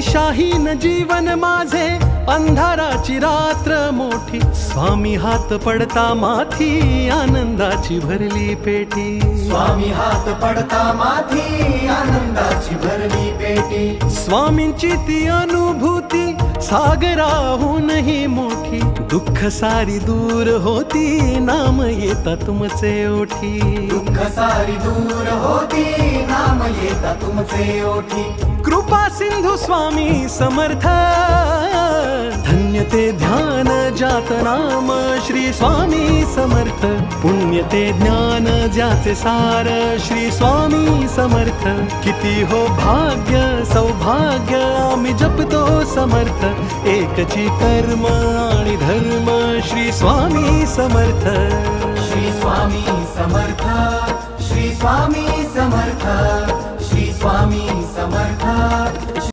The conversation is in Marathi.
दिशाहीन जीवन माझे, अंधाराची रात्र मोठी, स्वामी हात पडता माथी, आनंदाची भरली पेटी. स्वामी हात पडता माथी, आनंदाची भरली पेटी. स्वामींची ती अनुभूती सागराहूनही मोठी, दुःख सारी दूर होती, नाम येता तुमचे ओठी. दुःख सारी दूर होती, नाम येता तुमचे ओठी. कृपा सिंधू स्वामी समर्थ, धन्य ते ध्यान जात नाम श्री स्वामी समर्थ. पुण्य ते ज्ञान ज्याचे सार श्री स्वामी समर्थ. किती हो भाग्य सौभाग्य आम्ही जपतो समर्थ, एकची कर्म आणि धर्म श्री स्वामी समर्थ. श्री स्वामी समर्थ, श्री स्वामी समर्थ, श्री स्वामी समर्थ.